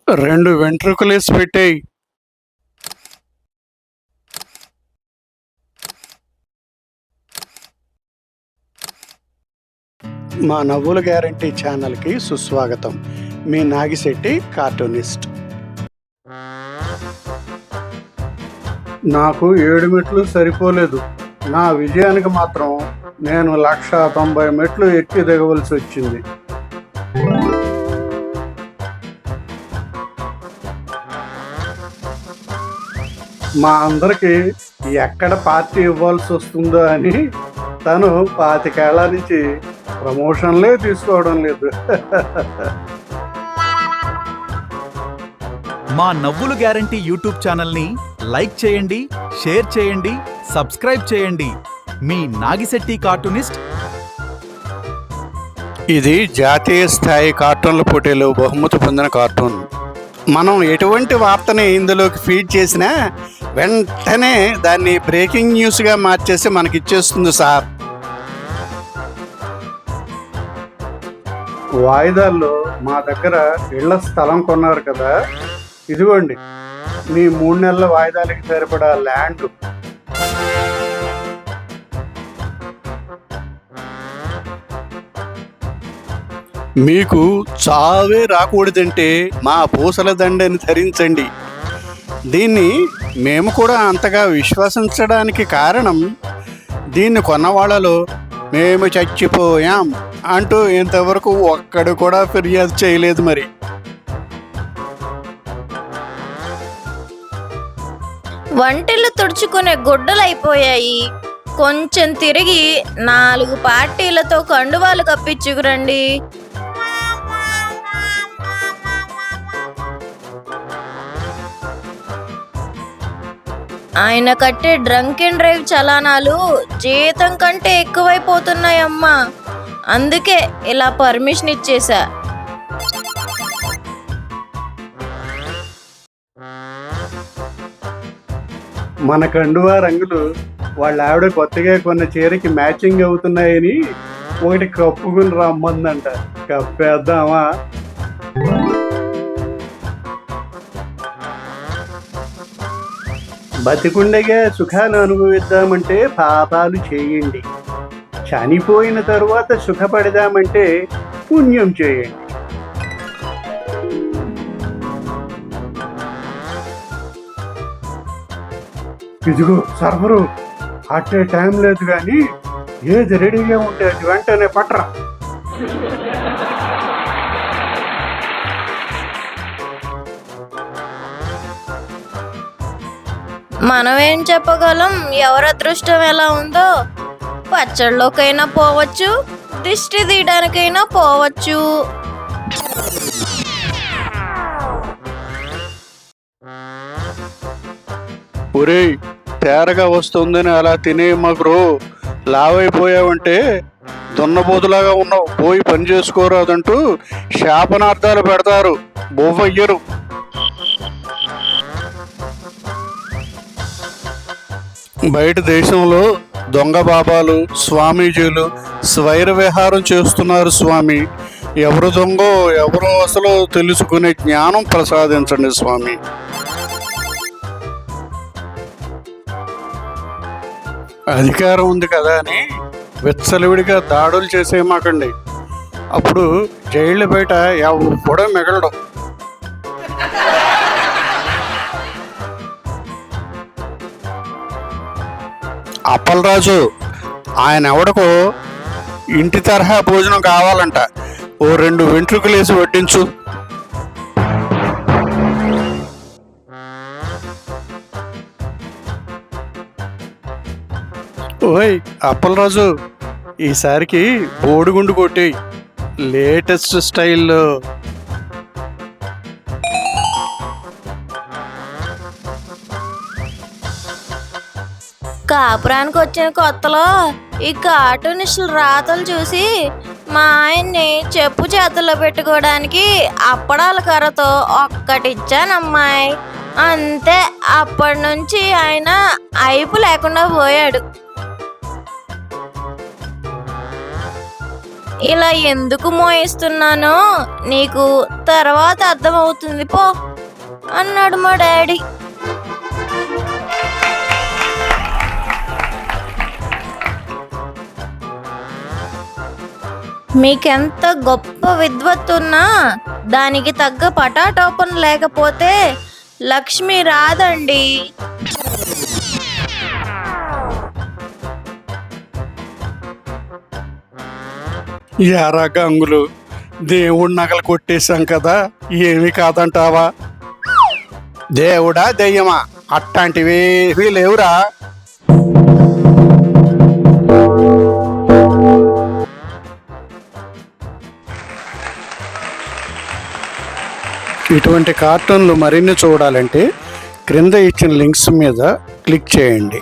రెండు వెంట్రుకలేసి పెట్టేయి. మా నవ్వుల గ్యారంటీ ఛానల్కి సుస్వాగతం. మీ నాగిశెట్టి కార్టూనిస్ట్. నాకు 7 మెట్లు సరిపోలేదు. నా విజయానికి మాత్రం నేను 190 మెట్లు ఎక్కి దిగవలసి వచ్చింది. మా అందరికి ఎక్కడ పార్టీ ఇవ్వాల్సి వస్తుందో అని తను 25 ఏళ్ల నుంచి ప్రమోషన్లే తీసుకోవడం లేదు. మా నవ్వులు గ్యారంటీ యూట్యూబ్ ఛానల్ని లైక్ చేయండి, షేర్ చేయండి, సబ్స్క్రైబ్ చేయండి. మీ నాగిశెట్టి కార్టూనిస్ట్. ఇది జాతీయ స్థాయి కార్టూన్ల పోటీలో బహుమతి పొందిన కార్టూన్. మనం ఎటువంటి వార్తని ఇందులోకి ఫీడ్ చేసినా వెంటనే దాన్ని బ్రేకింగ్ న్యూస్గా మార్చేసి మనకిచ్చేస్తుంది సార్. వాయిదాల్లో మా దగ్గర ఇళ్ల స్థలం కొన్నారు కదా, ఇదిగోండి మీ 3 నెలల వాయిదాలకి సరిపడా ల్యాండ్. మీకు చావే రాకూడదంటే మా పూసల దండని ధరించండి. దీన్ని మేము కూడా అంతగా విశ్వసించడానికి కారణం, దీన్ని కొన్నవాళ్ళలో మేము చచ్చిపోయాం అంటూ ఇంతవరకు ఒక్కడు కూడా ఫిర్యాదు చేయలేదు. మరి వంటలు తుడుచుకునే గుడ్డలు అయిపోయాయి. కొంచెం తిరిగి 4 పార్టీలతో కండువాలు కప్పించుకురండి. ఆయన కట్టే డ్రంక్ అండ్ డ్రైవ్ చలానాలు జీతం కంటే ఎక్కువైపోతున్నాయమ్మా. అందుకే ఇలా పర్మిషన్ ఇచ్చేసా. మన కండువా రంగులు వాళ్ళ ఆవిడ కొత్తగా కొన్న చీరకి మ్యాచింగ్ అవుతున్నాయని ఒకటి కప్పుకుని రమ్మందంట. కప్పేద్దామా? బతికుండగా సుఖాలు అనుభవిద్దామంటే పాపాలు చేయండి, చనిపోయిన తరువాత సుఖపడదామంటే పుణ్యం చేయండి. ఇదిగో సర్వరు, అట్టే టైం లేదు కానీ ఏది రెడీగా ఉంటే అది వెంటనే పట్రా. మనమేం చెప్పగలం? ఎవరి అదృష్టం ఎలా ఉందో. పచ్చళ్ళలోకైనా పోవచ్చు, దిష్టి తీయడానికైనా పోవచ్చు. ఒరేయ్, తేరగా వస్తుందని అలా తినేయమ్మగ్రో. లావైపోయావంటే దున్నపోతులాగా ఉన్నావు, పోయి పని చేసుకోరాదంటూ శాపనార్థాలు పెడతారు, బొవ్వయ్యరు. బయట దేశంలో దొంగ బాబాలు, స్వామీజీలు స్వైర విహారం చేస్తున్నారు. స్వామి, ఎవరు దొంగో ఎవరో అసలు తెలుసుకునే జ్ఞానం ప్రసాదించండి స్వామి. అధికారం ఉంది కదా అని విచ్చలవిడిగా దాడులు చేసేయమాకండి. అప్పుడు జైళ్ళు బయట ఎవరు కూడా మిగలడం. అప్పలరాజు, ఆయన ఎవడకో ఇంటి తరహా భోజనం కావాలంట. ఓ 2 వెంట్రుకలేసి వడ్డించు. ఓయ్ అప్పలరాజు, ఈసారికి బోడిగుండు కొట్టేయి, లేటెస్ట్ స్టైల్లో. కాపురానికి వచ్చిన కొత్తలో ఈ కార్టూనిస్టుల రాతలు చూసి మా ఆయన్ని చెప్పు చేతుల్లో పెట్టుకోవడానికి అప్పడాల కర్రతో ఒక్కటిచ్చానమ్మాయి. అంతే, అప్పటి నుంచి ఆయన అయిపు లేకుండా పోయాడు. ఇలా ఎందుకు మోయిస్తున్నానో నీకు తర్వాత అర్థమవుతుంది పో అన్నాడు మా డాడీ. మీకెంత గొప్ప విద్వత్తున్నా దానికి తగ్గ పటాటోపం లేకపోతే లక్ష్మి రాదండి. యారా గంగులు, దేవుడు నగలు కొట్టేశాం కదా, ఏమీ కాదంటావా? దేవుడా దెయ్యమా, అట్లాంటివేవీ లేవురా. ఇటువంటి కార్టూన్లు మరిన్ని చూడాలంటే క్రింద ఇచ్చిన లింక్స్ మీద క్లిక్ చేయండి.